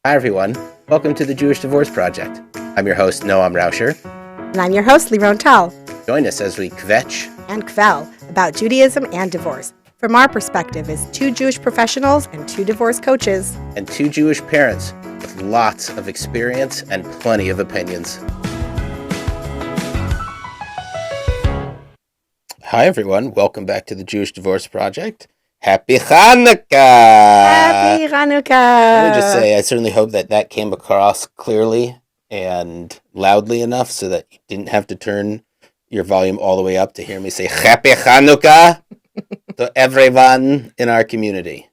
Hi, everyone. Welcome to the Jewish Divorce Project. I'm your host, Noam Rauscher. And I'm your host, Leeron Tal. Join us as we kvetch and kvel about Judaism and divorce from our perspective as two Jewish professionals and two divorce coaches. And two Jewish parents with lots of experience and plenty of opinions. Hi, everyone. Welcome back to the Jewish Divorce Project. Happy Hanukkah! Happy Hanukkah! Let me just say, I certainly hope that came across clearly and loudly enough so that you didn't have to turn your volume all the way up to hear me say Happy Hanukkah to everyone in our community.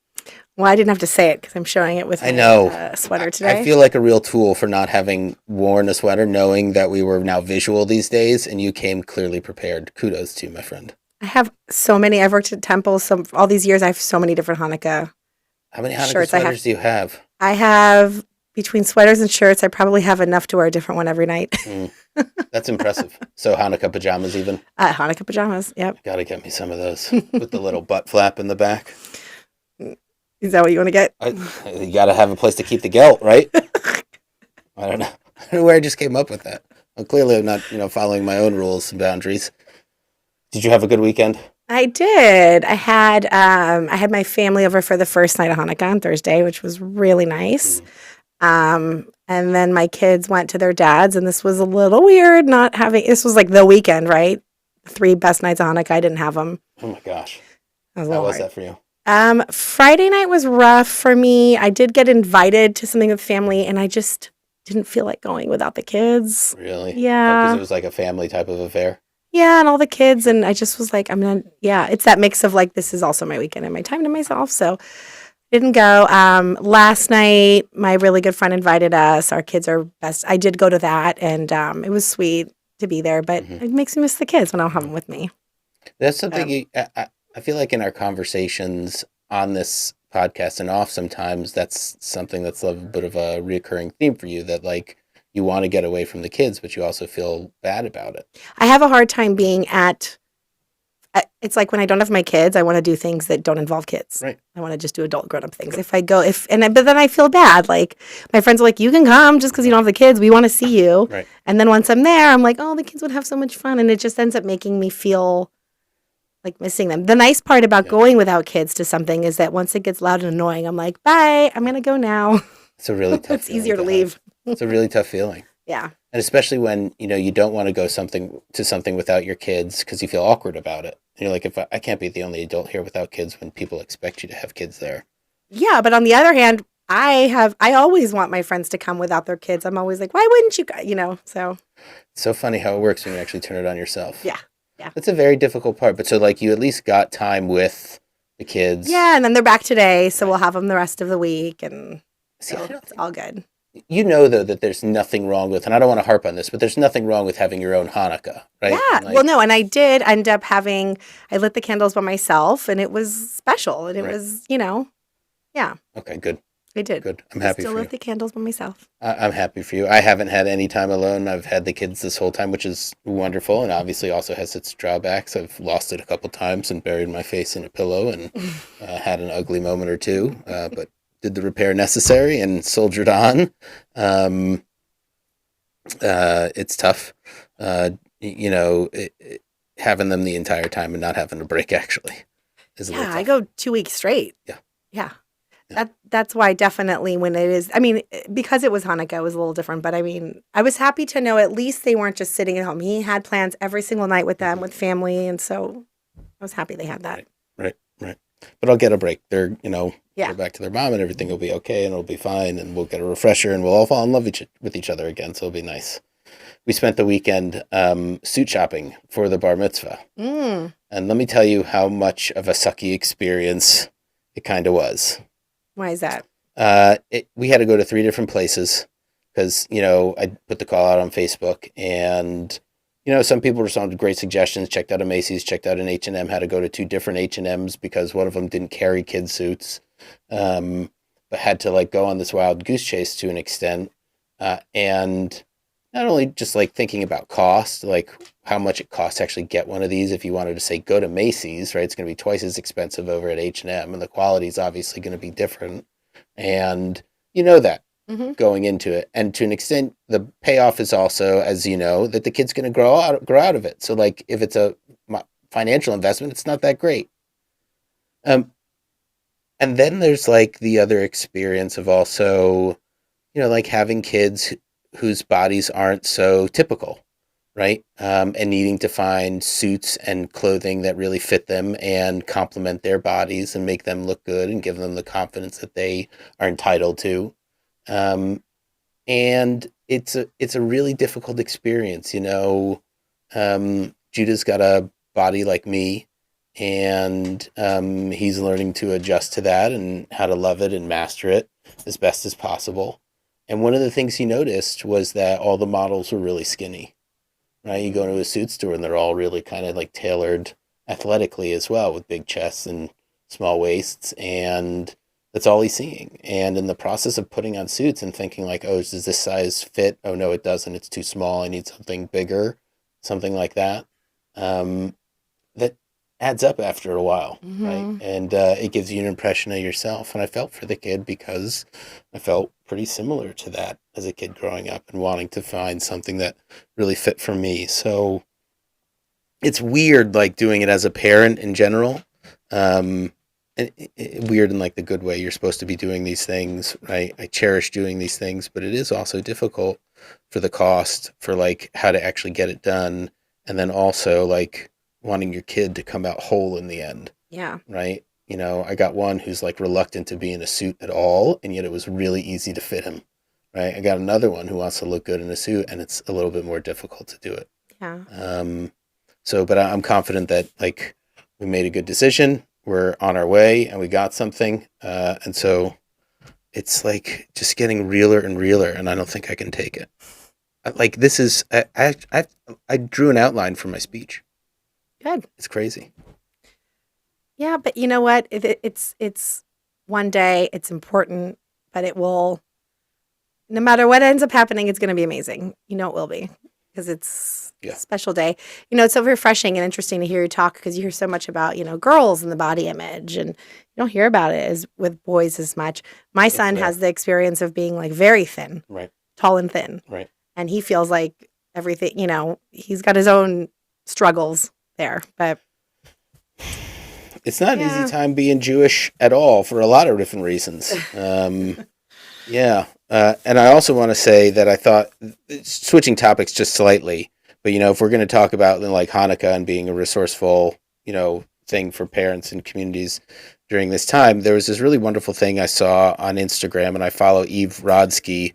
Well, I didn't have to say it because I'm showing it with my sweater today. I feel like a real tool for not having worn a sweater, knowing that we were now visual these days, and you came clearly prepared. Kudos to you, my friend. I have so many. I've worked at temples all these years. I have so many different Hanukkah. How many Hanukkah sweaters do you have? I have, between sweaters and shirts, I probably have enough to wear a different one every night. That's impressive. So Hanukkah pajamas even? Hanukkah pajamas, yep. You gotta get me some of those with the little butt flap in the back. Is that what you want to get? You gotta have a place to keep the gelt, right? I don't know where I just came up with that. Well, clearly I'm not, following my own rules and boundaries. Did you have a good weekend? I did. I had my family over for the first night of Hanukkah on Thursday, which was really nice. And then my kids went to their dad's, and this was a little weird this was like the weekend, right? 3 best nights of Hanukkah. I didn't have them. Oh my gosh. How was that for you? Friday night was rough for me. I did get invited to something with family, and I just didn't feel like going without the kids. Really? Yeah. Because it was like a family type of affair? Yeah, and all the kids, and I just was like, it's that mix of like, this is also my weekend and my time to myself, so didn't go. Last night, my really good friend invited us. Our kids are best. I did go to that, and it was sweet to be there, but it makes me miss the kids when I don't have them with me. That's something I feel like in our conversations on this podcast and off sometimes, that's something that's a bit of a reoccurring theme for you, that like, you want to get away from the kids, but you also feel bad about it. I have a hard time being it's like when I don't have my kids, I want to do things that don't involve kids. Right. I want to just do adult grown-up things. But then I feel bad. Like my friends are like, you can come just because you don't have the kids. We want to see you. Right. And then once I'm there, I'm like, oh, the kids would have so much fun. And it just ends up making me feel like missing them. The nice part about going without kids to something is that once it gets loud and annoying, I'm like, bye, I'm going to go now. It's a really tough It's easier to leave. It's a really tough feeling. Yeah. And especially when, you don't want to go to something without your kids because you feel awkward about it. And you're like, if I can't be the only adult here without kids when people expect you to have kids there. Yeah, but on the other hand, I always want my friends to come without their kids. I'm always like, why wouldn't you go? So. It's so funny how it works when you actually turn it on yourself. Yeah. Yeah. That's a very difficult part. But so like you at least got time with the kids. Yeah, and then they're back today, so we'll have them the rest of the week, and it's all good. Though, that there's nothing wrong with, and I don't want to harp on this, but there's nothing wrong with having your own Hanukkah, right? Yeah, and I did end up I lit the candles by myself, and it was special, and it was, yeah. Okay, good. I did. Good. I'm happy for you. Still lit the candles by myself. I'm happy for you. I haven't had any time alone. I've had the kids this whole time, which is wonderful, and obviously also has its drawbacks. I've lost it a couple times and buried my face in a pillow and had an ugly moment or two, but did the repair necessary and soldiered on. It's tough, having them the entire time and not having a break actually is a little tough. I go 2 weeks straight. Yeah. That's why definitely when it is, because it was Hanukkah, it was a little different, but I was happy to know at least they weren't just sitting at home. He had plans every single night with them, with family, and so I was happy they had that. Right. But I'll get a break. They're, go back to their mom and everything will be okay and it'll be fine and we'll get a refresher and we'll all fall in love with each other again, so it'll be nice. We spent the weekend suit shopping for the bar mitzvah. And let me tell you how much of a sucky experience it kind of was. Why is that? We had to go to 3 different places because, I put the call out on Facebook and, some people responded with great suggestions, checked out a Macy's, checked out an H&M, had to go to 2 different H&Ms because one of them didn't carry kid suits, but had to go on this wild goose chase to an extent. And not only just thinking about cost, how much it costs to actually get one of these. If you wanted to say go to Macy's, right, it's going to be twice as expensive over at H&M, and the quality is obviously going to be different. And that. Hmm. going into it. And to an extent, the payoff is also, as you know, that the kid's going to grow out of it. So like if it's a financial investment, it's not that great. Um, and then there's like the other experience of also, like having kids whose bodies aren't so typical, right? And needing to find suits and clothing that really fit them and complement their bodies and make them look good and give them the confidence that they are entitled to. Um, and it's a really difficult experience. Judah's got a body like me, and he's learning to adjust to that and how to love it and master it as best as possible. And one of the things he noticed was that all the models were really skinny, right? You go into a suit store and they're all really kind of like tailored athletically as well, with big chests and small waists, and that's all he's seeing. And in the process of putting on suits and thinking like, oh, does this size fit? Oh no, it doesn't. It's too small. I need something bigger, something like that. Um, that adds up after a while, right? Hmm. And it gives you an impression of yourself. And I felt for the kid because I felt pretty similar to that as a kid growing up and wanting to find something that really fit for me. So it's weird, like doing it as a parent in general. And weird in like the good way. You're supposed to be doing these things, right? I cherish doing these things, but it is also difficult for the cost, for like how to actually get it done, and then also like wanting your kid to come out whole in the end, Yeah. right? I got one who's like reluctant to be in a suit at all, and yet it was really easy to fit him, right? I got another one who wants to look good in a suit, and it's a little bit more difficult to do it. Yeah. Um, but I'm confident that like we made a good decision. We're on our way, and we got something. And so it's like just getting realer and realer, and I don't think I can take it. Like this is I drew an outline for my speech. Good. It's crazy. Yeah, but you know what? It's one day. It's important, but it will. No matter what ends up happening, it's going to be amazing. You know it will be because it's a Yeah. special day. It's so refreshing and interesting to hear you talk because you hear so much about girls and the body image, and you don't hear about it as with boys as much. My It's son there. has the experience of being like very thin, Right. tall and thin, Right. and he feels like everything. He's got his own struggles there, but It's not an easy yeah. time being Jewish at all for a lot of different reasons. Yeah. And I also want to say that I thought, switching topics just slightly, but if we're going to talk about like Hanukkah and being a resourceful, thing for parents and communities during this time, there was this really wonderful thing I saw on Instagram, and I follow Eve Rodsky,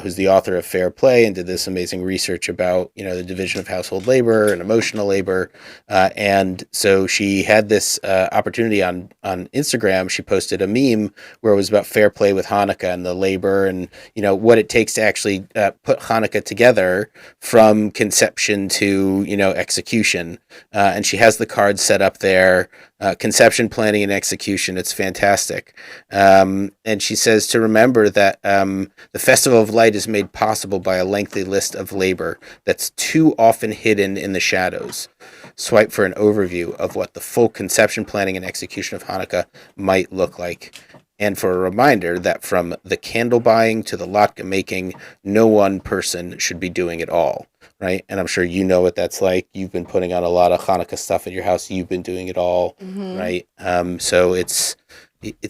who's the author of Fair Play, and did this amazing research about the division of household labor and emotional labor. And so she had this opportunity on Instagram. She posted a meme where it was about fair play with Hanukkah and the labor, and what it takes to actually put Hanukkah together from conception to execution. And she has the cards set up there. Conception, planning, and execution. It's fantastic. And she says to remember that the Festival of Light is made possible by a lengthy list of labor that's too often hidden in the shadows. Swipe for an overview of what the full conception, planning, and execution of Hanukkah might look like. And for a reminder that from the candle buying to the latke making, no one person should be doing it all. Right. And I'm sure you know what that's like. You've been putting on a lot of Hanukkah stuff at your house. You've been doing it all. Mm-hmm. Right. So it's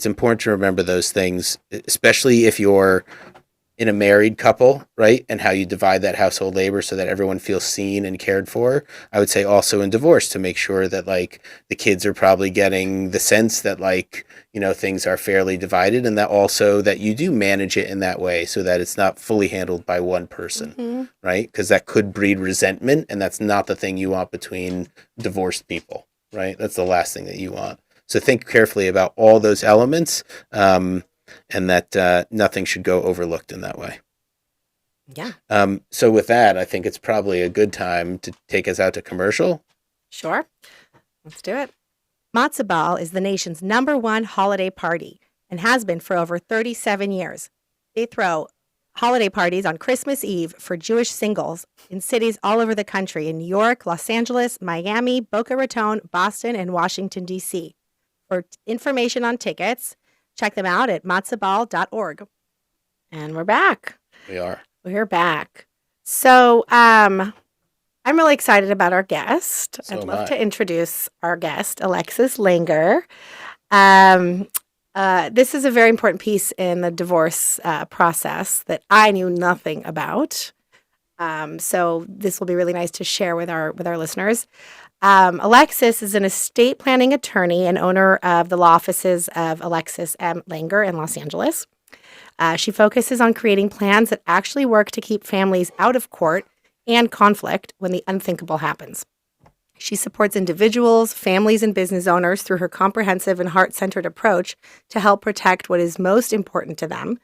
important to remember those things, especially if you're in a married couple, right? And how you divide that household labor so that everyone feels seen and cared for. I would say also in divorce, to make sure that like the kids are probably getting the sense that like, things are fairly divided, and that also that you do manage it in that way so that it's not fully handled by one person, Mm-hmm. right? Because that could breed resentment, and that's not the thing you want between divorced people, right? That's the last thing that you want. So think carefully about all those elements. And that nothing should go overlooked in that way. Yeah. So with that, I think it's probably a good time to take us out to commercial. Sure. Let's do it. Matzo ball is the nation's #1 holiday party and has been for over 37 years. They throw holiday parties on Christmas Eve for Jewish singles in cities all over the country in New York, Los Angeles, Miami, Boca Raton, Boston, and Washington, D.C. For information on tickets, check them out at matzahball.org. And we're back. We are. We're back. So, I'm really excited about our guest. So I'd am love I. to introduce our guest, Alexis Langer. Um, this is a very important piece in the divorce process that I knew nothing about. So this will be really nice to share with our listeners. Alexis is an estate planning attorney and owner of the law offices of Alexis M. Langer in Los Angeles. She focuses on creating plans that actually work to keep families out of court and conflict when the unthinkable happens. She supports individuals, families, and business owners through her comprehensive and heart-centered approach to help protect what is most important to them.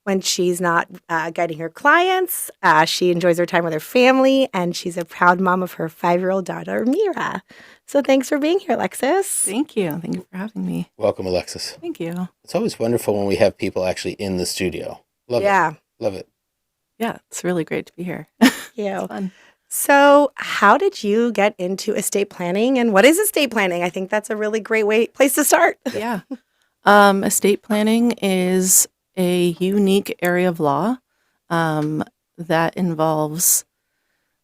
When she's not guiding her clients, she enjoys her time with her family, and she's a proud mom of her 5-year-old daughter, Mira. So thanks for being here, Alexis. Thank you. Thank you for having me. Welcome, Alexis. Thank you. It's always wonderful when we have people actually in the studio. Love it. Love it. Yeah, it's really great to be here. Thank you. It's fun. So, how did you get into estate planning, and what is estate planning? I think that's a really great place to start. Yeah. Estate planning is a unique area of law that involves,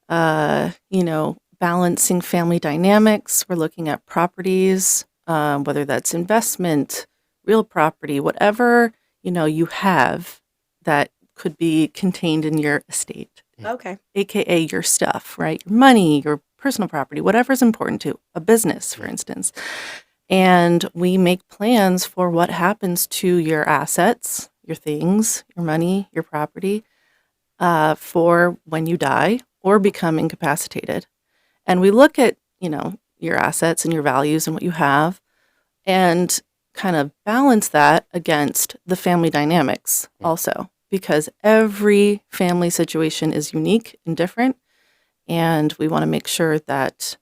balancing family dynamics. We're looking at properties, whether that's investment, real property, whatever, you have that could be contained in your estate. Okay. AKA your stuff, right? Your money, your personal property, whatever is important to a business, for instance. And we make plans for what happens to your assets, your things, your money, your property, for when you die or become incapacitated. And we look at, your assets and your values and what you have and kind of balance that against the family dynamics also, because every family situation is unique and different. And we want to make sure that,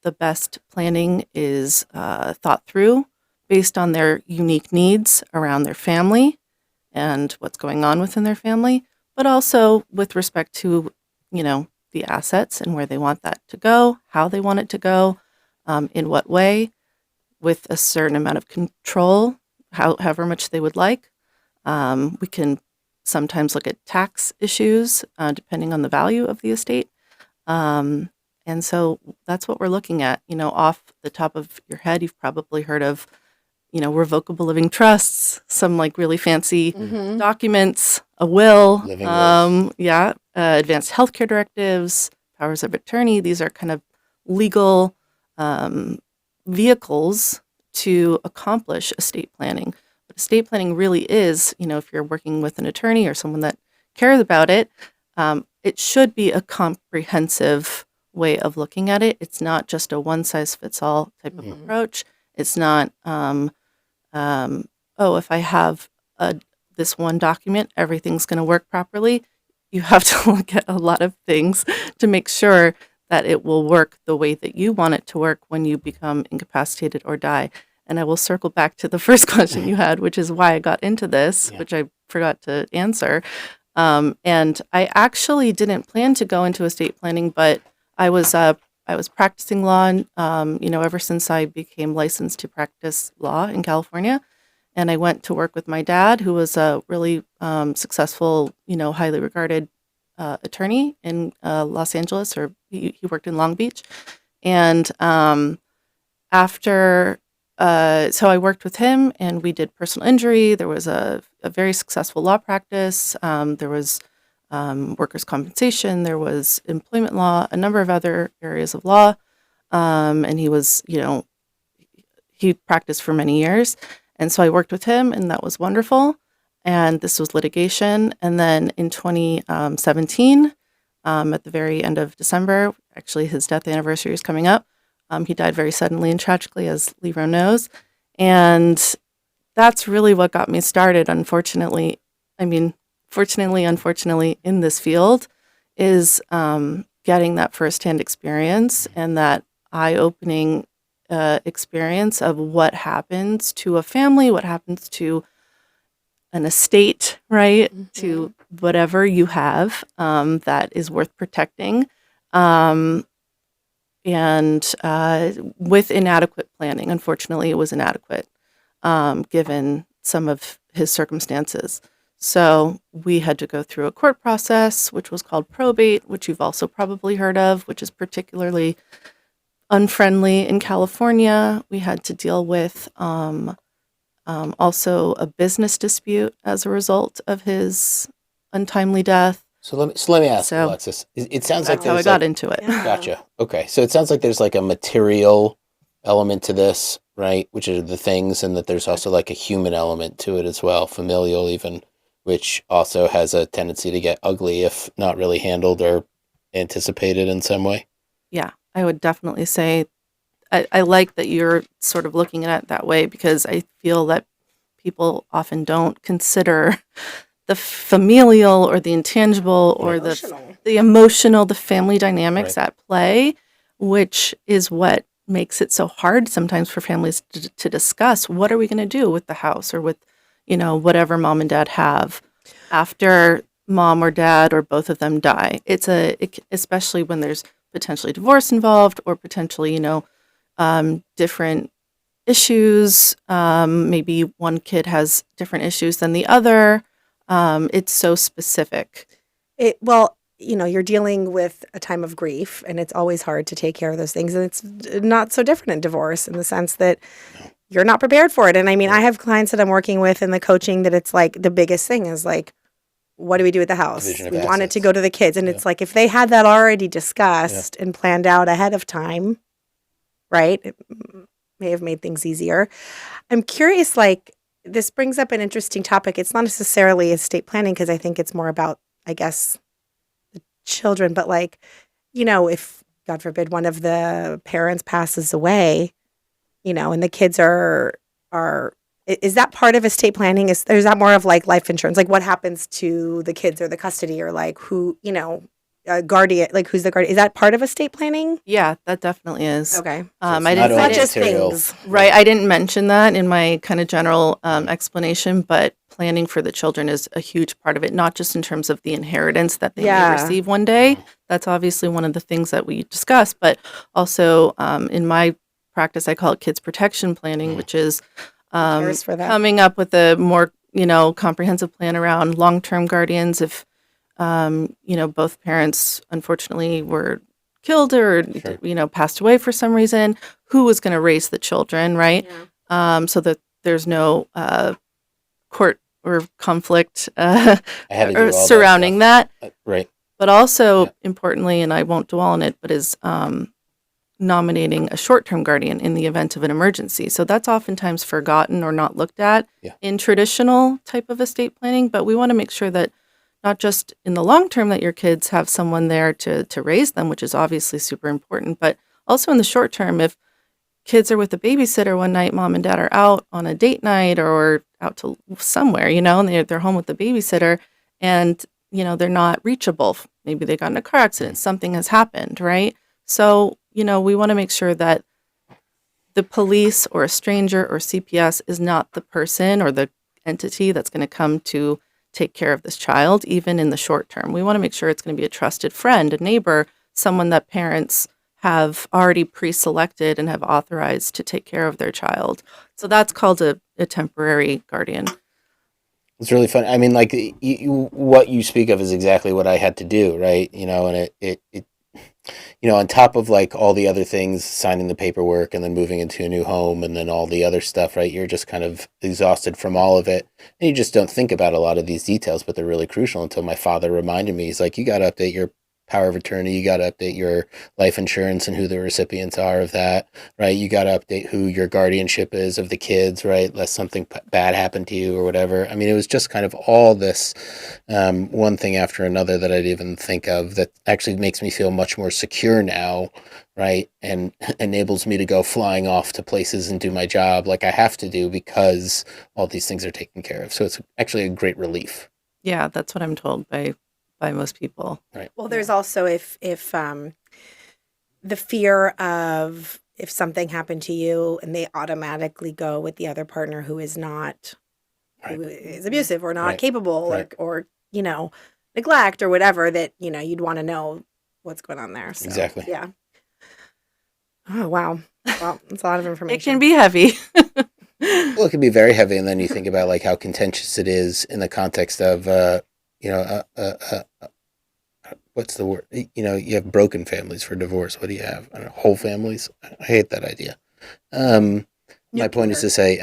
the best planning is thought through based on their unique needs around their family and what's going on within their family, but also with respect to, the assets and where they want that to go, how they want it to go, in what way, with a certain amount of control, however much they would like. We can sometimes look at tax issues depending on the value of the estate. And so that's what we're looking at. Off the top of your head, you've probably heard of, revocable living trusts, some like really fancy documents, a will, Living wills. advanced healthcare directives, powers of attorney. These are kind of legal vehicles to accomplish estate planning. But estate planning really is, if you're working with an attorney or someone that cares about it, it should be a comprehensive way of looking at it. It's not just a one-size-fits-all type of approach. It's not, if I have this one document, everything's going to work properly. You have to look at a lot of things to make sure that it will work the way that you want it to work when you become incapacitated or die. And I will circle back to the first question you had, which is why I got into this, which I forgot to answer. And I actually didn't plan to go into estate planning, but I was practicing law, ever since I became licensed to practice law in California. And I went to work with my dad, who was a really successful, highly regarded attorney in Los Angeles, or he worked in Long Beach. And so I worked with him, and we did personal injury. There was a very successful law practice. There was workers' compensation. There was employment law, a number of other areas of law. And he was, he practiced for many years. And so I worked with him, and that was wonderful. And this was litigation. And then in 2017, at the very end of December, actually his death anniversary is coming up. He died very suddenly and tragically, as Leeron knows. And that's really what got me started, unfortunately, in this field, is getting that firsthand experience and that eye-opening experience of what happens to a family, what happens to an estate, right? To whatever you have that is worth protecting. And with inadequate planning, unfortunately, it was inadequate given some of his circumstances. So we had to go through a court process, which was called probate, which you've also probably heard of, which is particularly unfriendly in California. We had to deal with also a business dispute as a result of his untimely death. So let me ask, So Alexis. It sounds like that's how I there's got like, into it. Yeah. gotcha. Okay, so it sounds like there's like a material element to this, right? Which are the things, and that there's also like a human element to it as well, familial even, which also has a tendency to get ugly if not really handled or anticipated in some way. Yeah, I would definitely say I like that you're sort of looking at it that way, because I feel that people often don't consider the familial or the intangible or Emotional. the emotional, the family dynamics Right. at play, which is what makes it so hard sometimes for families to discuss what are we going to do with the house or with, whatever mom and dad have after mom or dad or both of them die. Especially when there's potentially divorce involved or potentially, different issues. Maybe one kid has different issues than the other. It's so specific. Well, you're dealing with a time of grief, and it's always hard to take care of those things. And it's not so different in divorce in the sense that you're not prepared for it. And I mean, I have clients that I'm working with in the coaching that it's like the biggest thing is like, what do we do with the house? Division of We want it assets. to go to the kids. And Yeah. it's like if they had that already discussed and planned out ahead of time, right? It may have made things easier. I'm curious, like, this brings up an interesting topic. It's not necessarily estate planning because I think it's more about, I guess, the children. But like, if God forbid one of the parents passes away, and the kids are is that part of estate planning? Is that more of like life insurance? Like what happens to the kids or the custody or like who, guardian, like who's the guardian? Is that part of estate planning? Yeah, that definitely is. Okay. So it's I not didn't only Not say it, just material. things. right. I didn't mention that in my kind of general explanation, but planning for the children is a huge part of it, not just in terms of the inheritance that they may Yeah. receive one day. That's obviously one of the things that we discuss, but also in my practice, I call it kids protection planning, which is cares for that? coming up with a more, comprehensive plan around long-term guardians. If, both parents unfortunately were killed or, Sure. passed away for some reason, who was going to raise the children, right? So that there's no court or conflict I had to do all or that surrounding stuff. that. Right. But also, Yeah. importantly, and I won't dwell on it, but is nominating a short-term guardian in the event of an emergency. So that's oftentimes forgotten or not looked at Yeah. in traditional type of estate planning. But we want to make sure that not just in the long term that your kids have someone there to raise them, which is obviously super important, but also in the short term, if kids are with a babysitter one night, mom and dad are out on a date night or out to somewhere, and they're home with the babysitter and, they're not reachable. Maybe they got in a car accident, something has happened, right? So, we want to make sure that the police or a stranger or CPS is not the person or the entity that's going to come to take care of this child, even in the short term. We want to make sure it's going to be a trusted friend, a neighbor, someone that parents have already pre-selected and have authorized to take care of their child. So that's called a temporary guardian. It's really fun. I mean, like what you speak of is exactly what I had to do, right? And it on top of like all the other things, signing the paperwork and then moving into a new home and then all the other stuff, right? You're just kind of exhausted from all of it. And you just don't think about a lot of these details, but they're really crucial until my father reminded me. He's like, you got to update your power of attorney. You got to update your life insurance and who the recipients are of that, right? You got to update who your guardianship is of the kids, right? Lest something bad happen to you or whatever. I mean, it was just kind of all this one thing after another that I'd even think of that actually makes me feel much more secure now, right? And enables me to go flying off to places and do my job like I have to do because all these things are taken care of. So it's actually a great relief. Yeah, that's what I'm told by most people. Right. Well, there's also if the fear of if something happened to you and they automatically go with the other partner who is not who is abusive or not Right. capable Right. or neglect or whatever, that you'd want to know what's going on there. So, Exactly. Yeah. Oh wow. Well, it's a lot of information. It can be heavy. Well, it can be very heavy, and then you think about like how contentious it is in the context of, you know, what's the word? You have broken families for divorce. What do you have? I don't know, whole families. I hate that idea. Um, my point is to say,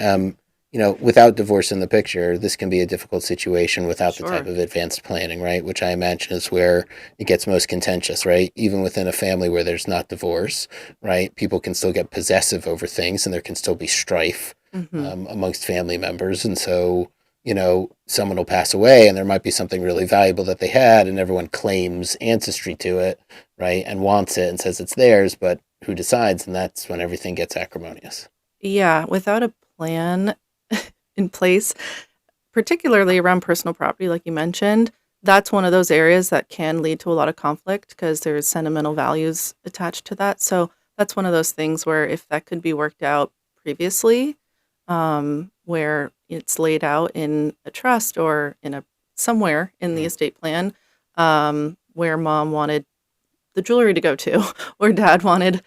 without divorce in the picture, this can be a difficult situation without the type Sure. of advanced planning, right? Which I imagine is where it gets most contentious, right? Even within a family where there's not divorce, right? People can still get possessive over things, and there can still be strife Hmm. amongst family members, and so someone will pass away, and there might be something really valuable that they had, and everyone claims ancestry to it, right? And wants it and says it's theirs, but who decides? And that's when everything gets acrimonious. Yeah, without a plan in place, particularly around personal property, like you mentioned, that's one of those areas that can lead to a lot of conflict because there's sentimental values attached to that. So that's one of those things where if that could be worked out previously, where it's laid out in a trust or in a somewhere in the Mm. estate plan, where mom wanted the jewelry to go to, or dad wanted,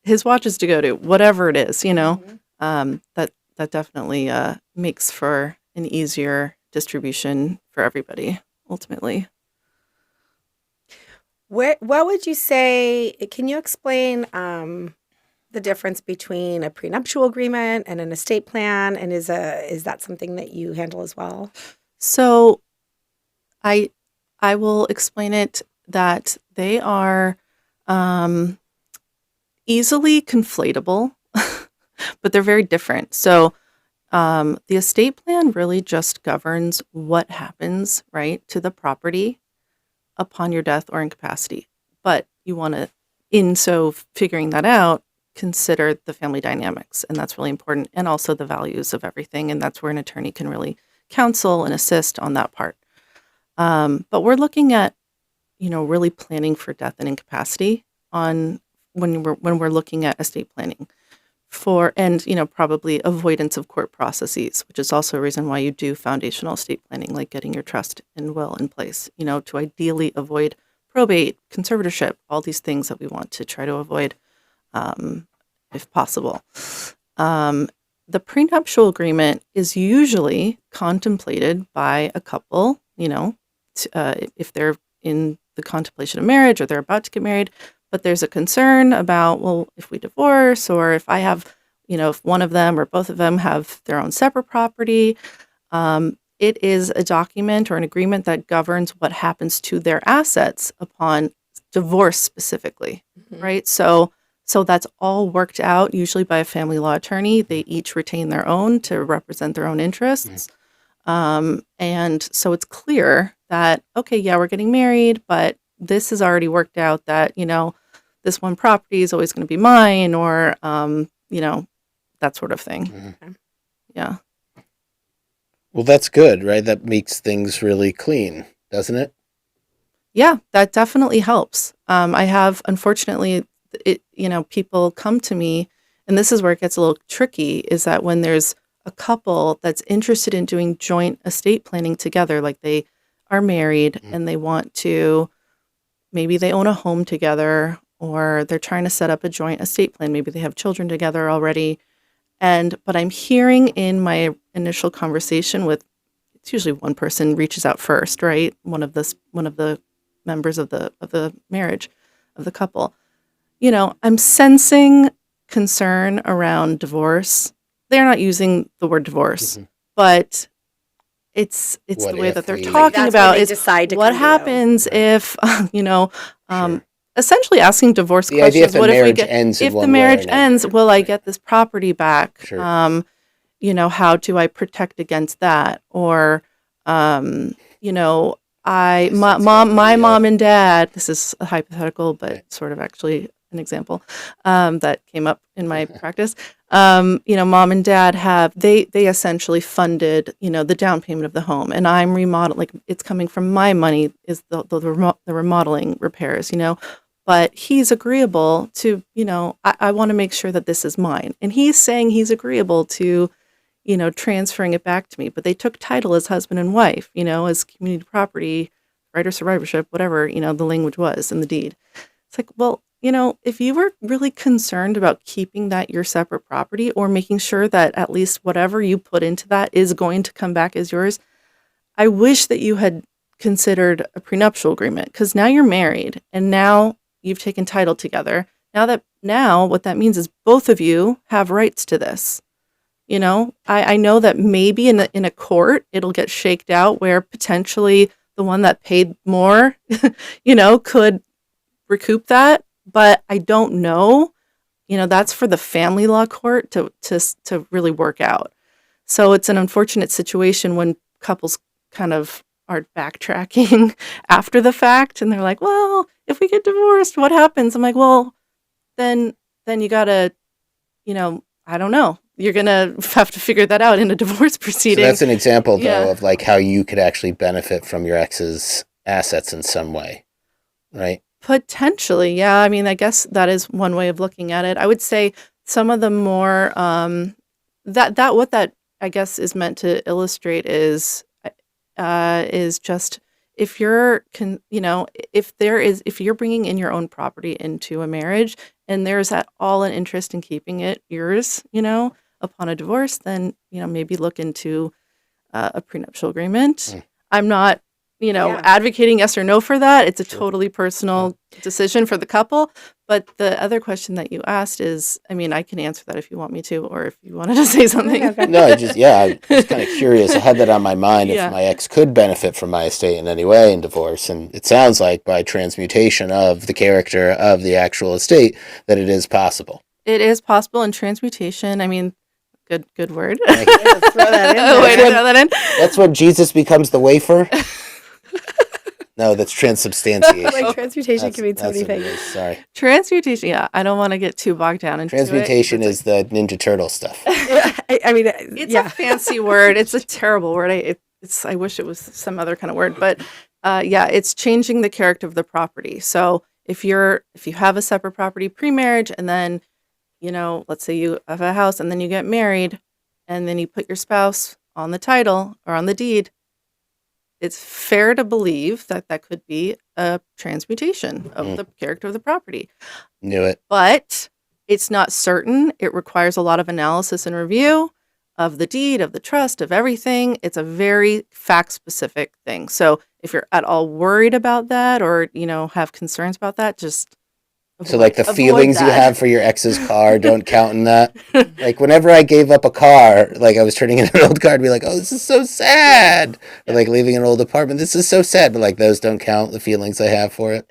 his watches to go to, whatever it is, Mhm. that definitely makes for an easier distribution for everybody ultimately. What would you say? Can you explain the difference between a prenuptial agreement and an estate plan? And is that something that you handle as well? So I I will explain it that they are um, easily conflatable, but they're very different. So the estate plan really just governs what happens, right, to the property upon your death or incapacity. But you want to, in so figuring that out, consider the family dynamics. And that's really important. And also the values of everything. And that's where an attorney can really counsel and assist on that part. But we're looking at, really planning for death and incapacity on when we're looking at estate planning for, and probably avoidance of court processes, which is also a reason why you do foundational estate planning, like getting your trust and will in place, to ideally avoid probate, conservatorship, all these things that we want to try to avoid, if possible. um, the prenuptial agreement is usually contemplated by a couple, if they're in the contemplation of marriage or they're about to get married, but there's a concern about, well, if we divorce or if I have, if one of them or both of them have their own separate property, it is a document or an agreement that governs what happens to their assets upon divorce specifically, Mhm. right? So that's all worked out usually by a family law attorney. They each retain their own to represent their own Mm. interests. And so it's clear that, okay, yeah, we're getting married, but this is already worked out that, this one property is always going to be mine, or, that sort of thing. Mhm. Okay. Yeah. Well, that's good, right? That makes things really clean, doesn't it? Yeah, that definitely helps. I have, unfortunately, people come to me, and this is where it gets a little tricky, is that when there's a couple that's interested in doing joint estate planning together, like they are married Mm. and they want to, maybe they own a home together, or they're trying to set up a joint estate plan. Maybe they have children together already. But I'm hearing in my initial conversation with, it's usually one person reaches out first, right? One of the members of the marriage, of the couple. I'm sensing concern around divorce. They're not using the word divorce, Mhm. but it's What the way if that they're we? Like talking that's when about they is decide to what come to you. happens Right. if um, Sure. essentially asking divorce The idea if questions. the What if we marriage get, ends in if the one way or marriage another. ends, will I Right. get this property back? Sure. How do I protect against that? Or, you know, I Nice. my That's got mom my me. mom and dad. This is a hypothetical, but Right. sort of actually an example that came up in my practice. Mom and dad have they essentially funded the down payment of the home, and I'm remodeling. Like it's coming from my money is the remodeling repairs. But he's agreeable to, I want to make sure that this is mine. And he's saying he's agreeable to, transferring it back to me. But they took title as husband and wife, as community property, right or survivorship, whatever, the language was in the deed. It's like, well, if you were really concerned about keeping that your separate property or making sure that at least whatever you put into that is going to come back as yours, I wish that you had considered a prenuptial agreement, because now you're married and now you've taken title together. Now what that means is both of you have rights to this. I know that maybe in a court it'll get shaked out where potentially the one that paid more, could recoup that. But I don't know. That's for the family law court to really work out. So it's an unfortunate situation when couples kind of are backtracking after the fact, and they're like, well, if we get divorced, what happens? I'm like, well, then you gotta, I don't know. You're gonna have to figure that out in a divorce proceeding. So that's an example, though, Yeah. of like how you could actually benefit from your ex's assets in some way, right? Potentially, yeah. I mean, I guess that is one way of looking at it. I would say some of the more that what that I guess is meant to illustrate is just if you're if you're bringing in your own property into a marriage and there's at all an interest in keeping it yours, upon a divorce, then maybe look into a prenuptial agreement. Mm. I'm not Yeah. advocating yes or no for that. It's a totally personal decision for the couple. But the other question that you asked is, I mean, I can answer that if you want me to, or if you wanted to say something. Okay. No, I was kind of curious. I had that on my mind Yeah. if my ex could benefit from my estate in any way in divorce. And it sounds like by transmutation of the character of the actual estate that it is possible. It is possible in transmutation. I mean, good word. Like, Way to throw that in there. Way to throw that in. that's when Jesus becomes the wafer? No, that's transubstantiation. Like transmutation can mean so That's many what it things. is, sorry. Transmutation. Yeah, I don't want to get too bogged down into Transmutation it. is the Ninja Turtle stuff. I mean, It's yeah. a fancy word. It's a terrible word. I wish it was some other kind of word, but it's changing the character of the property. So if you have a separate property pre-marriage, and then let's say you have a house, and then you get married, and then you put your spouse on the title or on the deed, it's fair to believe that that could be a transmutation of the character of the property. Knew it. But it's not certain. It requires a lot of analysis and review of the deed, of the trust, of everything. It's a very fact-specific thing. So if you're at all worried about that or, have concerns about that, just So, like, the avoid feelings you that. have for your ex's car don't count in that? Like, whenever I gave up a car, like, I was turning in an old car, I'd be like, oh, this is so sad. Or, like, leaving an old apartment, this is so sad. But, like, those don't count, the feelings I have for it.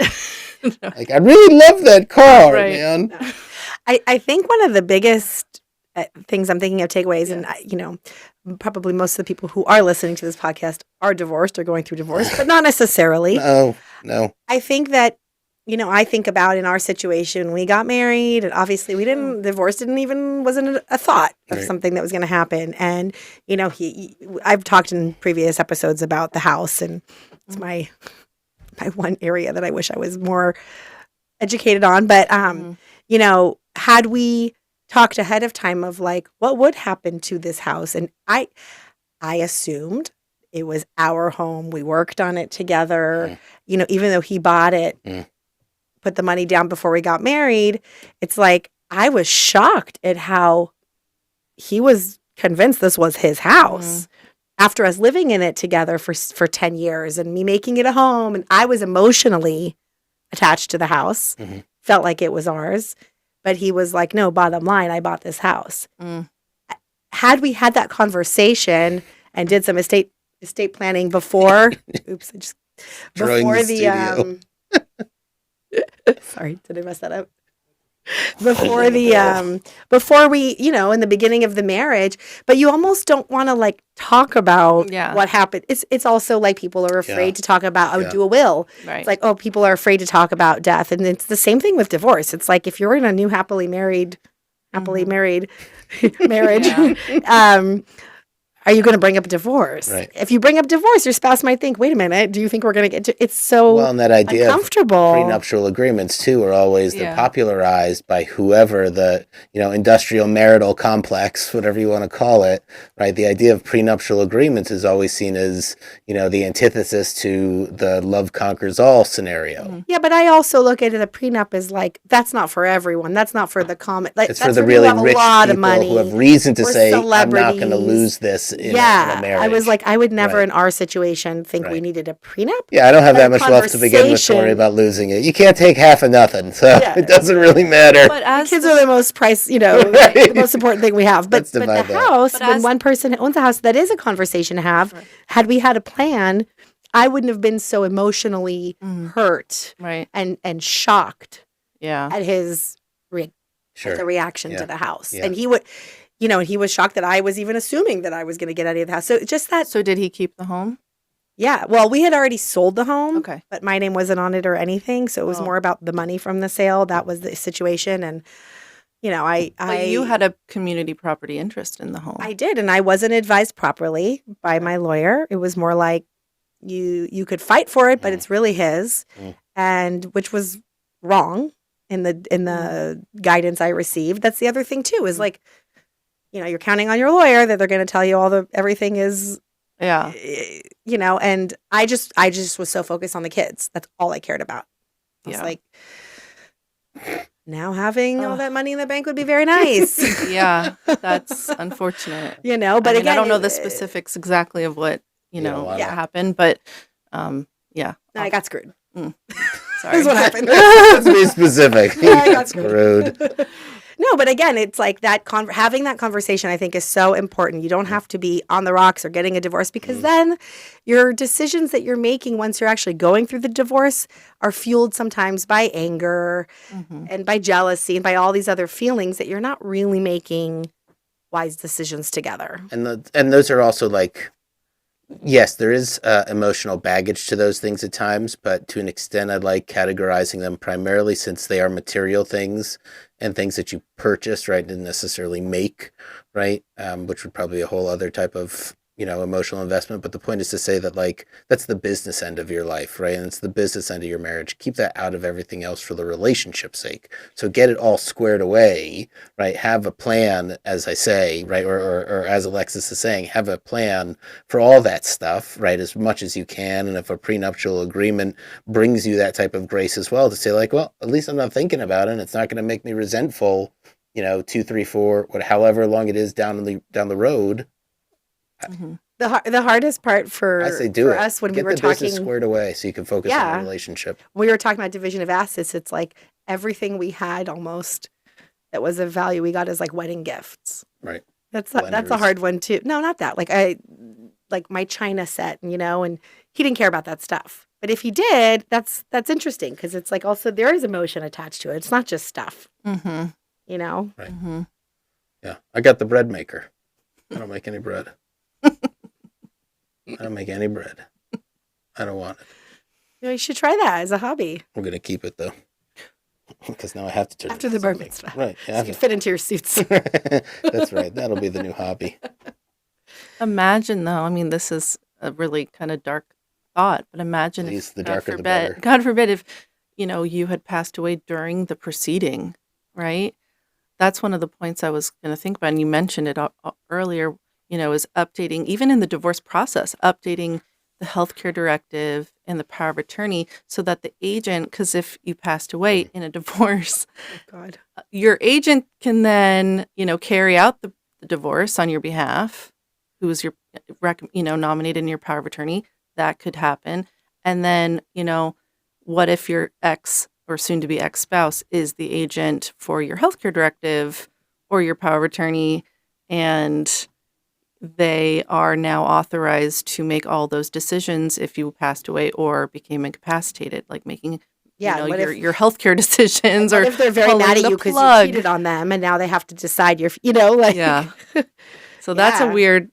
Like, I really love that car, Right. man. I think one of the biggest things I'm thinking of takeaways, and probably most of the people who are listening to this podcast are divorced or going through divorce, but not necessarily. No. I think that I think about in our situation, we got married, and obviously divorce wasn't a thought of Right. something that was going to happen. And I've talked in previous episodes about the house, and it's my one area that I wish I was more educated on. But had we talked ahead of time of like what would happen to this house, and I assumed it was our home. We worked on it together. Even though he bought it, put the money down before we got married, it's like I was shocked at how he was convinced this was his house after us living in it together for 10 years and me making it a home. And I was emotionally attached to the house, felt like it was ours. But he was like, no, bottom line, I bought this house. Had we had that conversation and did some estate planning before, Drawing before the studio. Sorry, did I mess that up? Before before we, in the beginning of the marriage, but you almost don't want to like talk about what happened. It's also like people are afraid to talk about, do a will. Right. It's like, people are afraid to talk about death. And it's the same thing with divorce. It's like, if you're in a new happily married marriage, are you going to bring up divorce? Right. If you bring up divorce, your spouse might think, wait a minute, do you think we're going to get to, it's so Well, and that idea of uncomfortable. prenuptial agreements too are always they're Yeah. popularized by whoever the industrial marital complex, whatever you want to call it, right? The idea of prenuptial agreements is always seen as the antithesis to the love conquers all scenario. Mhm. Yeah, but I also look at it, a prenup is like, that's not for everyone. That's not for the common. Like, It's that's for the people who really have a rich lot of people money. who have reason to or say, I'm not going to celebrities. lose this in a marriage. I was like, I would never Right. in our situation think we Right. needed a prenup. Yeah, I don't have But that much left to begin with to worry conversation- about losing it. You can't take half of nothing, so Yeah. it doesn't really matter. But as Kids the- are the most price, Right. the most important thing we have. But Let's the divide that. house, But when as- one person owns a house, that is a conversation to have. Right. Had we had a plan, I wouldn't have been so emotionally Mhm. hurt Right. and shocked Yeah. at his the Sure. reaction Yeah. to the house. Yeah. And he would, he was shocked that I was even assuming that I was going to get out of the house. So just that, So did he keep the home? yeah. Well, we had already sold the home, Okay. but my name wasn't on it or anything. So it was Oh. more about the money from the sale. That was the situation. And, But you had a community property interest in the home. I did, and I wasn't advised properly by my lawyer. It was more like you could fight for it, but it's really his, Mm. and which was wrong in the guidance I received. That's the other thing too, is like, you're counting on your lawyer that they're going to tell you everything is, yeah. and I just was so focused on the kids. That's all I cared about. I was Yeah. like, now having all Ugh. that money in the bank would be very nice. Yeah. That's unfortunate. But I mean, again, I don't know the specifics exactly of what, Yeah. happened, but yeah. No, I got screwed. Sorry. This is what happened. Let's be specific. Yeah, I got Screwed. No, but again, it's like that having that conversation, I think, is so important. You don't have to be on the rocks or getting a divorce, because then your decisions that you're making once you're actually going through the divorce are fueled sometimes by anger Mhm. and by jealousy and by all these other feelings that you're not really making wise decisions together. And those are also like, yes, there is emotional baggage to those things at times, but to an extent, I like categorizing them primarily since they are material things and things that you purchase, right, didn't necessarily make, right, which would probably be a whole other type of emotional investment. But the point is to say that, like, that's the business end of your life, right? And it's the business end of your marriage. Keep that out of everything else for the relationship's sake. So get it all squared away, right? Have a plan, as I say, right? Or as Alexis is saying, have a plan for all that stuff, right? As much as you can. And if a prenuptial agreement brings you that type of grace as well, to say, like, well, at least I'm not thinking about it. And it's not going to make me resentful, 2, 3, 4, however long it is down the road. Mhm. The hardest part for I say do for it. us when Get we were the business talking, squared away so you can focus on the relationship. we were talking about division of assets. It's like everything we had almost that was of value we got as like wedding gifts. Right. That's a Blenders. hard one too. No, not that. Like my china set, and he didn't care about that stuff. But if he did, that's interesting, because it's like also there is emotion attached to it. It's not just stuff, Mhm. Right. Mhm. Yeah. I got the bread maker. I don't make any bread. I don't make any bread. I don't want it. You should try that as a hobby I'm going to keep it, though. Because now I have to turn after it the into bar something. mitzvah. Right. So Yeah, you can fit into your suits. that's right. That'll be the new hobby. Imagine though, I mean, this is a really kind of dark thought, but imagine Please, if the God darker the forbid, better. God forbid if, you had passed away during the proceeding, right? That's one of the points I was going to think about. And you mentioned it earlier, is updating, even in the divorce process, updating the healthcare directive and the power of attorney so that the agent, because if you passed away in a divorce, Oh, God. your agent can then, carry out the divorce on your behalf, who is your, nominated in your power of attorney. That could happen. And then, what if your ex or soon to be ex spouse is the agent for your healthcare directive or your power of attorney, and they are now authorized to make all those decisions if you passed away or became incapacitated, like making Yeah. What your healthcare decisions, what or if they're very pulling mad at the you because you plug. cheated on them, and now they have to decide your, Yeah. So that's a Yeah. weird,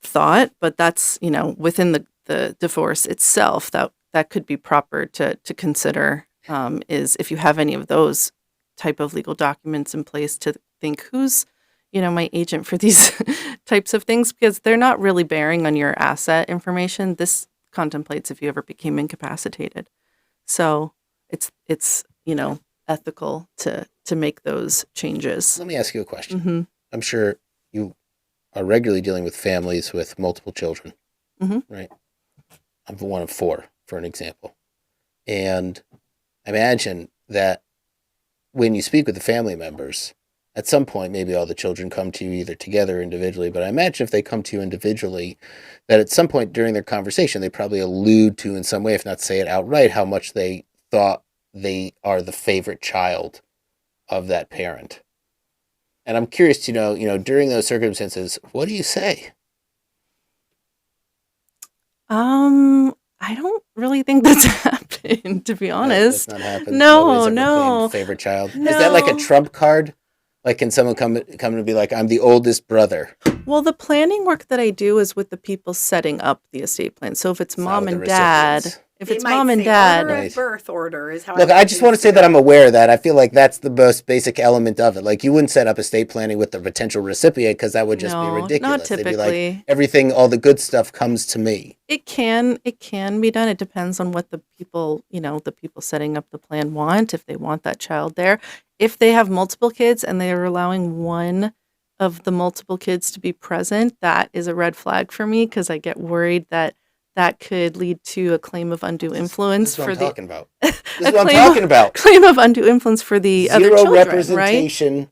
thought, but that's, within the divorce itself, that could be proper to consider, is if you have any of those type of legal documents in place, to think who's my agent for these types of things because they're not really bearing on your asset information. This contemplates if you ever became incapacitated. So it's ethical to make those changes. Let me ask you a question. Mm-hmm. I'm sure you are regularly dealing with families with multiple children, right? I'm one of 4, for an example. And I imagine that when you speak with the family members, at some point, maybe all the children come to you either together or individually, but I imagine if they come to you individually, that at some point during their conversation, they probably allude to in some way, if not say it outright, how much they thought they are the favorite child of that parent. And I'm curious to know, during those circumstances, what do you say? I don't really think that's happened, to be honest. That's not happened. No, Nobody's ever no. claimed favorite child. Is that like a trump card? Like, can someone come and be like, I'm the oldest brother? Well, the planning work that I do is with the people setting up the estate plan. So if it's mom with and the dad, recipients. if They it's might mom and say dad, order Right. of birth order is how. Look, I just want to say that I'm aware of that. I feel like that's the most basic element of it. Like, you wouldn't set up estate planning with the potential recipient because that would just be No, ridiculous. not They'd be typically. like, everything, all the good stuff comes to me. It can be done. It depends on what the people setting up the plan want. If they want that child there, if they have multiple kids and they are allowing one of the multiple kids to be present, that is a red flag for me because I get worried that could lead to a claim of undue influence This is what for I'm the talking about. This is what I'm talking about. claim of undue influence for the other Zero children, right? representation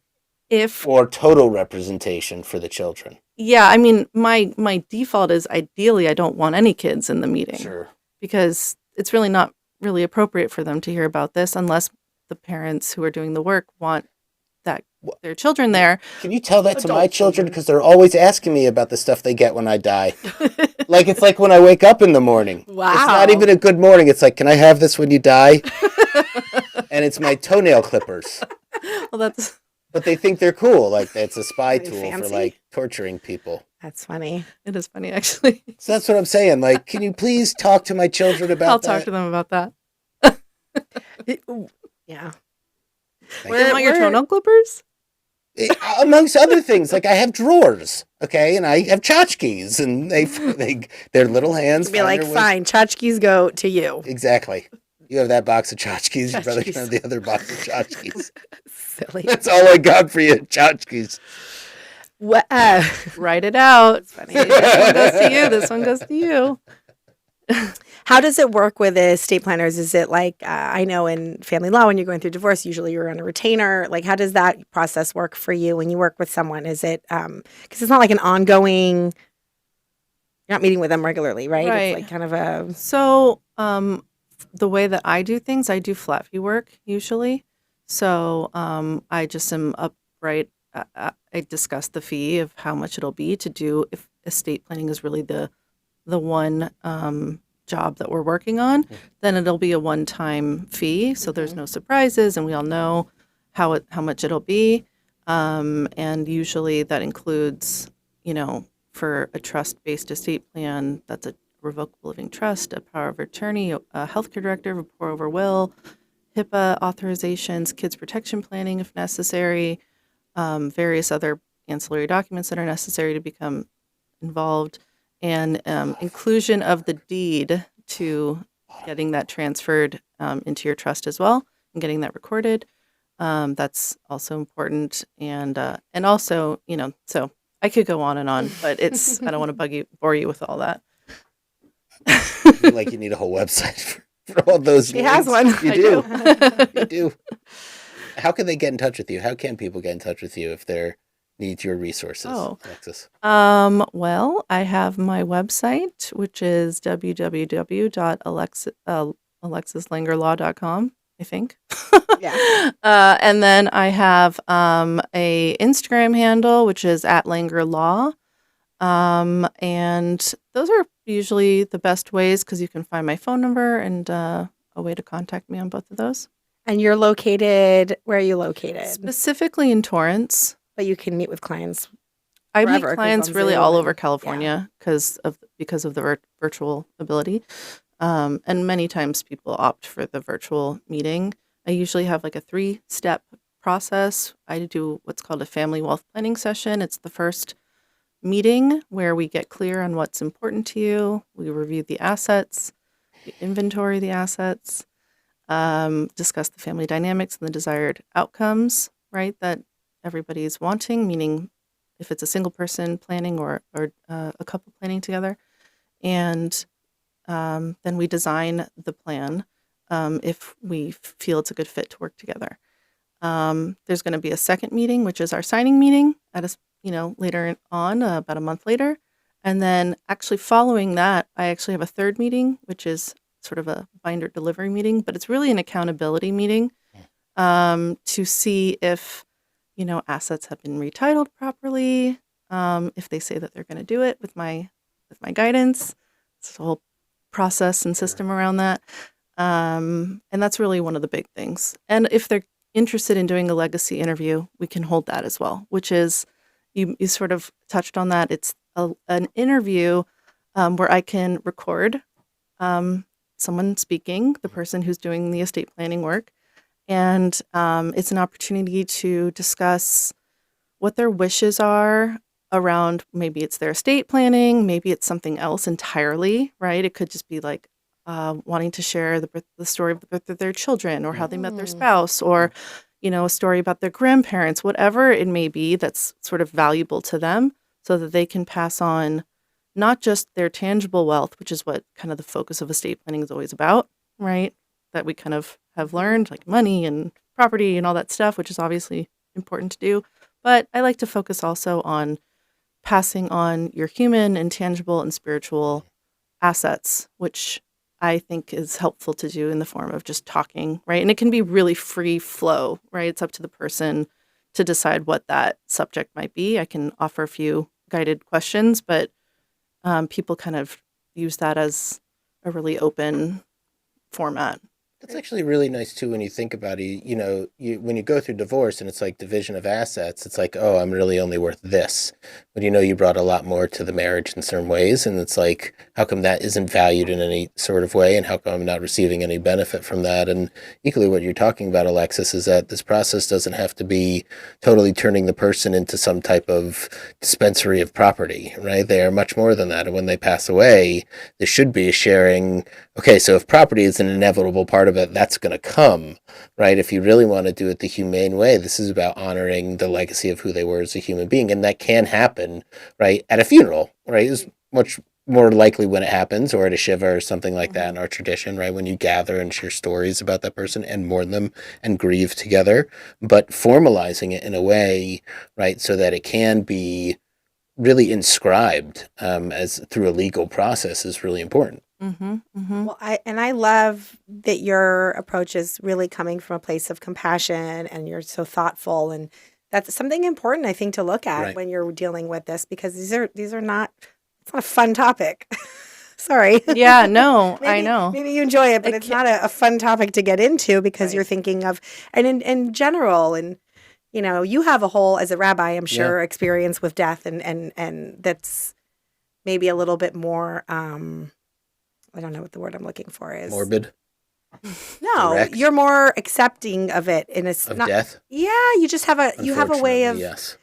If or total representation for the children. yeah, I mean, my default is ideally I don't want any kids in the meeting. Sure. Because it's really not really appropriate for them to hear about this unless the parents who are doing the work want their children there. Can you tell that to Adult my children? children. Because they're always asking me about the stuff they get when I die. Like, it's like when I wake up in the morning. Wow. It's not even a good morning. It's like, can I have this when you die? And it's my toenail clippers. Well, that's But they think they're cool. Like, that's a spy Pretty tool for, fancy. like, torturing people. That's funny. it is funny actually. So that's what I'm saying. Like, can you please talk to my children about I'll that? talk to them about that. Yeah. Thank They you. want your toenail clippers? Amongst other things, like I have drawers, okay, and I have tchotchkes, and their little hands Be find like, their way- fine, tchotchkes go to you. Exactly. You have that box of tchotchkes. Your brother can Tchotchkes. have the other box of tchotchkes. Silly. That's all I got for you, tchotchkes. What? Write it out. Funny. This one goes to you. This one goes to you. How does it work with estate planners? Is it like, I know in family law, when you're going through divorce, usually you're on a retainer. Like, how does that process work for you when you work with someone? Is it, because it's not like an ongoing, you're not meeting with them regularly, right? Right. It's like kind of a, So, the way that I do things, I do flat fee work usually. So, I just am upright. I discuss the fee of how much it'll be to do if estate planning is really the one job that we're working on. Then it'll be a one-time fee. So there's no surprises, and we all know how much it'll be. And usually that includes, for a trust-based estate plan, that's a revocable living trust, a power of attorney, a healthcare directive, a pour over will, HIPAA authorizations, kids protection planning if necessary, various other ancillary documents that are necessary to become involved, and inclusion of the deed to getting that transferred into your trust as well and getting that recorded. That's also important, and also, so I could go on, but I don't want to bore you with all that. I feel like you need a whole website for all those. She has links. one. You I do. do. You do. How can they get in touch with you? How can people get in touch with you if they need your resources, Alexis? Well, I have my website, which is www.alexislangerlaw.com, I think. Yeah. And then I have a Instagram handle, which is @LangerLaw. And those are usually the best ways because you can find my phone number and a way to contact me on both of those. And you're located, where are you located? Specifically in Torrance. But you can meet with clients. I Wherever, meet 'cause clients on really Zoom all and- over California because of the virtual ability, and many times people opt for the virtual meeting. I usually have like a 3-step process. I do what's called a family wealth planning session. It's the first meeting where we get clear on what's important to you. We review the assets, we inventory the assets, discuss the family dynamics and the desired outcomes, right, that everybody's wanting, meaning if it's a single person planning or a couple planning together. And then we design the plan if we feel it's a good fit to work together. There's going to be a second meeting, which is our signing meeting at later on, about a month later. And then actually following that, I actually have a third meeting, which is sort of a binder delivery meeting, but it's really an accountability meeting to see if, assets have been retitled properly, if they say that they're going to do it with my guidance. It's a whole process and system around that. And that's really one of the big things. And if they're interested in doing a legacy interview, we can hold that as well, which is, you sort of touched on that. It's an interview where I can record someone speaking, the person who's doing the estate planning work. And it's an opportunity to discuss what their wishes are around, maybe it's their estate planning, maybe it's something else entirely, right? It could just be like wanting to share the story of the birth of their children, or how they met their spouse, or a story about their grandparents, whatever it may be that's sort of valuable to them, so that they can pass on not just their tangible wealth, which is what kind of the focus of estate planning is always about, right? That we kind of have learned, like money and property and all that stuff, which is obviously important to do. But I like to focus also on passing on your human and tangible and spiritual assets, which I think is helpful to do in the form of just talking, right? And it can be really free flow, right? It's up to the person to decide what that subject might be. I can offer a few guided questions, but people kind of use that as a really open format. That's actually really nice too when you think about it. When you go through divorce and it's like division of assets, it's like, oh, I'm really only worth this. But you brought a lot more to the marriage in certain ways, and it's like, how come that isn't valued in any sort of way, and how come I'm not receiving any benefit from that? And equally, what you're talking about, Alexis, is that this process doesn't have to be totally turning the person into some type of dispensary of property, right? They are much more than that. And when they pass away, there should be a sharing. Okay, so if property is an inevitable part of it, that's going to come, right? If you really want to do it the humane way, this is about honoring the legacy of who they were as a human being. And that can happen, right, at a funeral, right? It's much more likely when it happens, or at a shiva or something like that in our tradition, right? When you gather and share stories about that person and mourn them and grieve together. But formalizing it in a way, right, so that it can be really inscribed as through a legal process is really important. Mm-hmm, mm-hmm. Well, I love that your approach is really coming from a place of compassion, and you're so thoughtful, and that's something important, I think, to look at Right. when you're dealing with this, because these are not, it's not a fun topic. Sorry. Yeah, no, I Maybe- know. Maybe you enjoy it, but It it's not a fun topic to get into, because Right. you're thinking of, and in general, and you have a whole, as a rabbi, I'm sure, experience with death, and that's maybe a little bit more, I don't know what the word I'm looking for is. Morbid No, direct. you're more accepting of it, and it's of not. death. Yeah, you just have a way of. Unfortunately, yes.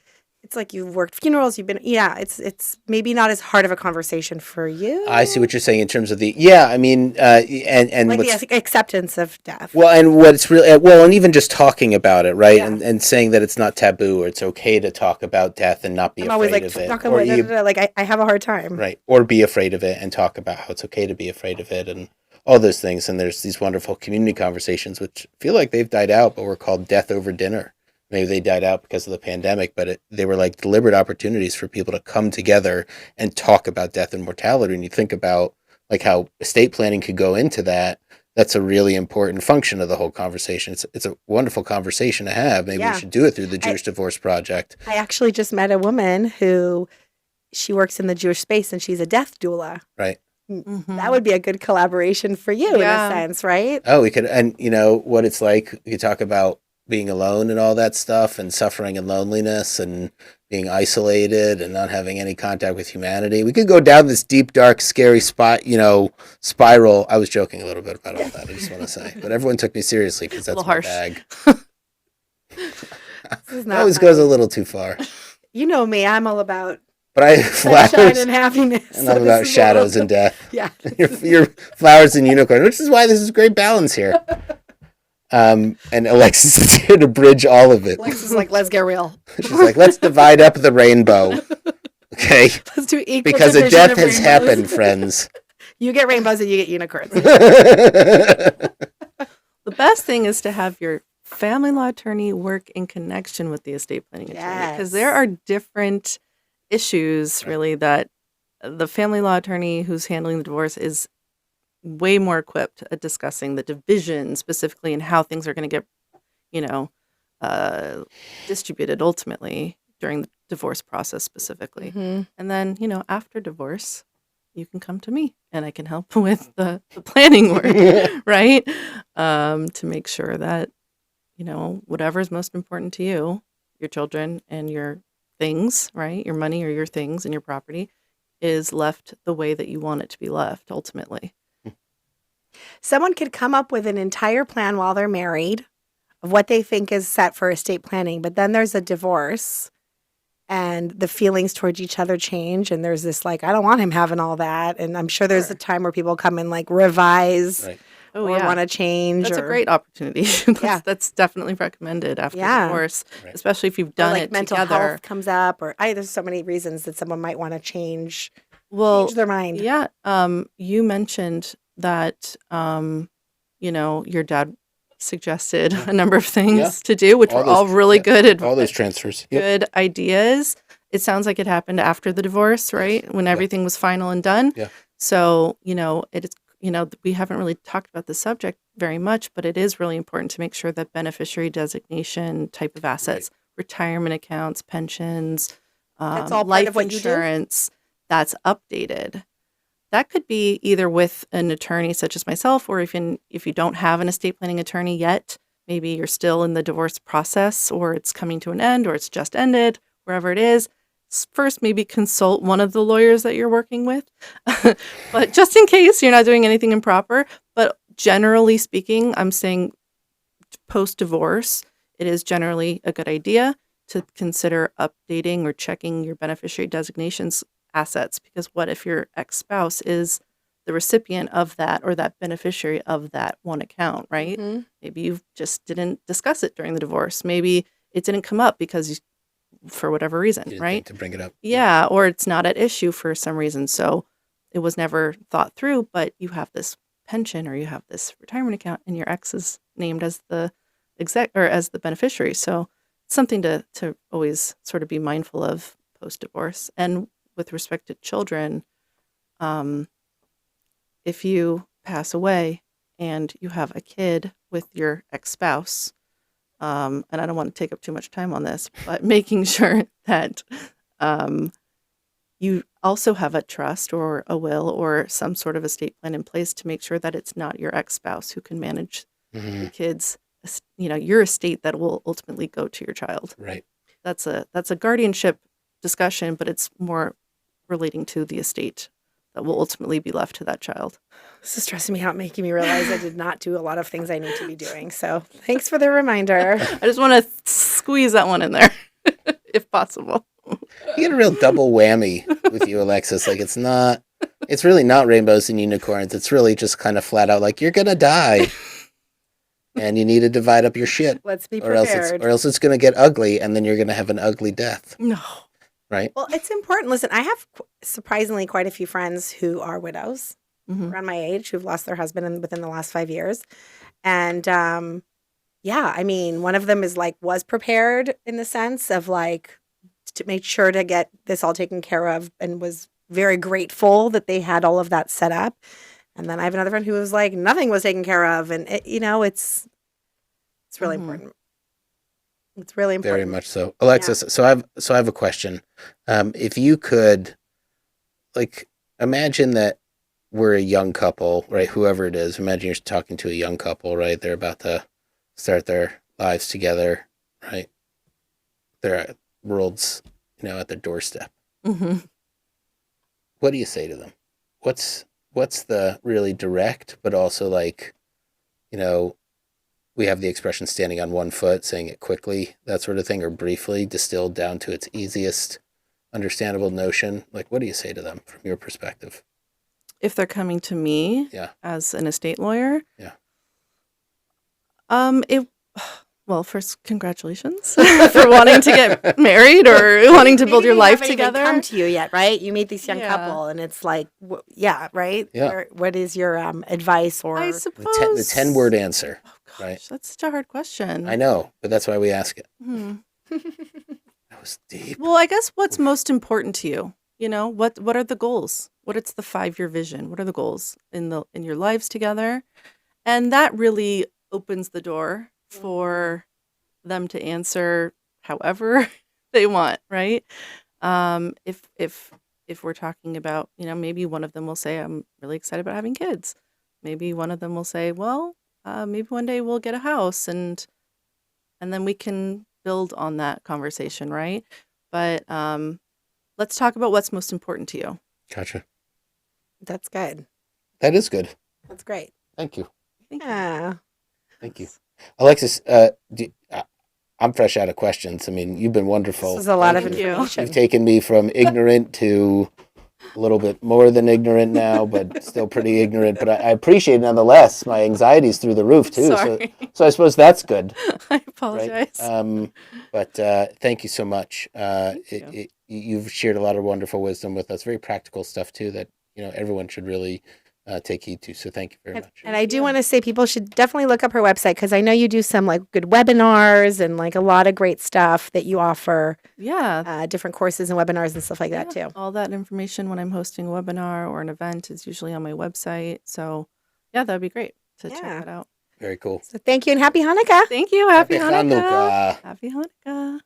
It's like you've worked funerals. You've been. Yeah, it's maybe not as hard of a conversation for you. I see what you're saying in terms of the and Like what's the acceptance of death. well, and what's really and even just talking about it, right, Yeah. and saying that it's not taboo, or it's okay to talk about death and not be I'm afraid always like, of it, knock on or wood, like I have a hard time. right, or be afraid of it and talk about how it's okay to be afraid of it, and all those things. And there's these wonderful community conversations which feel like they've died out, but were called death over dinner. Maybe they died out because of the pandemic, but they were like deliberate opportunities for people to come together and talk about death and mortality. And you think about like how estate planning could go into that. That's a really important function of the whole conversation. It's a wonderful conversation to have. Maybe Yeah. we should do it through the Jewish Divorce Project. I actually just met a woman who, she works in the Jewish space, and she's a death doula. Right. Mhm. That would be a good collaboration for you Yeah. in a sense, right? Oh, we could, and what it's like. We could talk about being alone and all that stuff, and suffering and loneliness, and being isolated and not having any contact with humanity. We could go down this deep, dark, scary spot, spiral. I was joking a little bit about all that. I just want to say, but everyone took me seriously because that's little my harsh. bag. This is It not always my- goes a little too far. You know me. I'm all about But I sunshine flowers, and happiness. and so I'm this about is a shadows little- and death. Yeah. Your flowers and unicorn, which is why this is great balance here. And Alexis is here to bridge all of it. Lex is like, let's get real. She's like, let's divide up the rainbow, okay? Let's do equal Because a division death of has rainbows. happened, friends. You get rainbows and you get unicorns. The best thing is to have your family law attorney work in connection with the estate planning attorney, because there Yes. are different issues really that the family law attorney who's handling the divorce is way more equipped at discussing the division specifically and how things are going to get, you know, distributed ultimately during the divorce process specifically. Mhm. And then, you know, after divorce, you can come to me and I can help with the planning work, right? To make sure that, you know, whatever is most important to you, your children and your things, right? Your money or your things and your property is left the way that you want it to be left ultimately. Someone could come up with an entire plan while they're married of what they think is set for estate planning, but then there's a divorce and the feelings towards each other change. And there's this like, I don't want him having all that. And I'm sure there's a Sure. time where people come and like revise Right. Oh, or yeah. want to change. That's a or, great opportunity. Yeah. That's definitely recommended after Yeah. divorce, Right. especially if you've or done like it mental together. health comes up, or there's so many reasons that someone might want to change Well, their mind. yeah. You mentioned that, you know, your dad suggested a number of things to do, which All were those- all really yeah, good All those transfers. Yep. good ideas. It sounds like it happened after the divorce, right? When Yeah. everything was final and done. Yeah. So, you know, it's, you know, we haven't really talked about the subject very much, but it is really important to make sure that beneficiary designation type of assets, retirement accounts, pensions, That's all part life of what you do? insurance, that's updated. That could be either with an attorney such as myself, or if you don't have an estate planning attorney yet, maybe you're still in the divorce process, or it's coming to an end, or it's just ended, wherever it is. First, maybe consult one of the lawyers that you're working with, but just in case you're not doing anything improper. But generally speaking, I'm saying post-divorce, it is generally a good idea to consider updating or checking your beneficiary designations assets, because what if your ex-spouse is the recipient of that or that beneficiary of that one account, right? Mhm. Maybe you just didn't discuss it during the divorce. Maybe it didn't come up because for whatever reason, You didn't right? think to bring it up. Yeah, or it's not at issue for some reason. So it was never thought through, but you have this pension or you have this retirement account and your ex is named as the exec or as the beneficiary. So it's something to always sort of be mindful of post-divorce. And with respect to children, if you pass away and you have a kid with your ex-spouse, and I don't want to take up too much time on this, but making sure that you also have a trust or a will or some sort of estate plan in place to make sure that it's not your ex-spouse who can manage Mhm. the kids, you know, your estate that will ultimately go to your child. Right. That's a guardianship discussion, but it's more relating to the estate that will ultimately be left to that child. This is stressing me out, making me realize I did not do a lot of things I need to be doing. So thanks for the reminder. I just want to squeeze that one in there, if possible. You get a real double whammy with you, Alexis. Like it's really not rainbows and unicorns. It's really just kind of flat out like you're gonna die, and you need to divide up your shit, Let's be or prepared. else it's gonna get ugly, and then you're gonna have an ugly death, No. right? Well, it's important. Listen, I have surprisingly quite a few friends who are widows Mhm. around my age who've lost their husband within the last 5 years. And yeah, I mean, one of them was prepared in the sense of like to make sure to get this all taken care of and was very grateful that they had all of that set up. And then I have another friend who was like, nothing was taken care of. And it's really Mhm. important. It's really important. Very much so, Alexis. So I have a question. If you could, like, imagine that we're a young couple, right? Whoever it is, imagine you're talking to a young couple, right? They're about to start their lives together, right? Their world's, at their doorstep. Mhm. What do you say to them? What's the really direct, but also like, we have the expression standing on one foot, saying it quickly, that sort of thing, or briefly, distilled down to its easiest understandable notion. Like, what do you say to them from your perspective? If they're coming to me Yeah. as an estate lawyer, Yeah. Well, first, congratulations for wanting to get married or wanting to build your life together. Come to you yet, right? You meet this young Yeah. couple, and it's like, right? Yeah. What is your advice or? I The suppose 10-word answer. Oh gosh, right? that's such a hard question. I know, but that's why we ask it. Hmm. That was deep. Well, I guess what's most important to you? You know, what are the goals? What is the 5-year vision? What are the goals in your lives together? And that really opens the door for them to answer however they want, right? If we're talking about, maybe one of them will say, I'm really excited about having kids. Maybe one of them will say, well, maybe one day we'll get a house and then we can build on that conversation, right? But let's talk about what's most important to you. Gotcha. That's good. That is good. That's great. Thank you. Yeah. Thank you. Alexis, I'm fresh out of questions. I mean, you've been wonderful. This is a lot of Thank you. information. You've taken me from ignorant to a little bit more than ignorant now, but still pretty ignorant. But I appreciate it nonetheless. My anxiety's through the roof too. Sorry. So I suppose that's good. I apologize. Right? But thank you so much. You've shared a lot of wonderful wisdom with us. Very practical stuff too that everyone should really take heed to. So thank you very much. And I do want to say people should definitely look up her website because I know you do some like good webinars and like a lot of great stuff that you offer, Yeah. different courses and webinars and stuff like that too. All that information when I'm hosting a webinar or an event is usually on my website. So, yeah, that'd be great to check Yeah. that out. Very cool. So thank you and happy Hanukkah. Thank you. Happy Hanukkah. Hanukkah. Happy Hanukkah.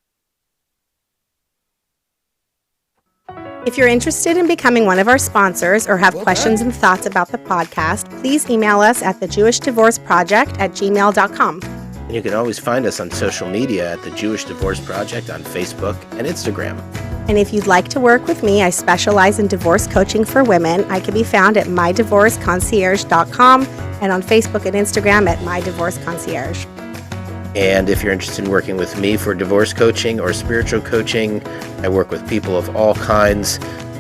If you're interested in becoming one of our sponsors or have questions and thoughts about the podcast, please email us at thejewishdivorceproject@gmail.com. And you can always find us on social media at the Jewish Divorce Project on Facebook and Instagram. And if you'd like to work with me, I specialize in divorce coaching for women. I can be found at mydivorceconcierge.com and on Facebook and Instagram at mydivorceconcierge. And if you're interested in working with me for divorce coaching or spiritual coaching, I work with people of all kinds,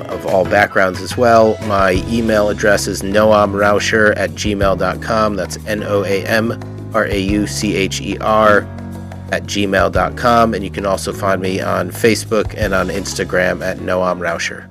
of all backgrounds as well. My email address is noamrauscher@gmail.com. That's NOAMRAUCHER@gmail.com. And you can also find me on Facebook and on Instagram at Noam Rauscher.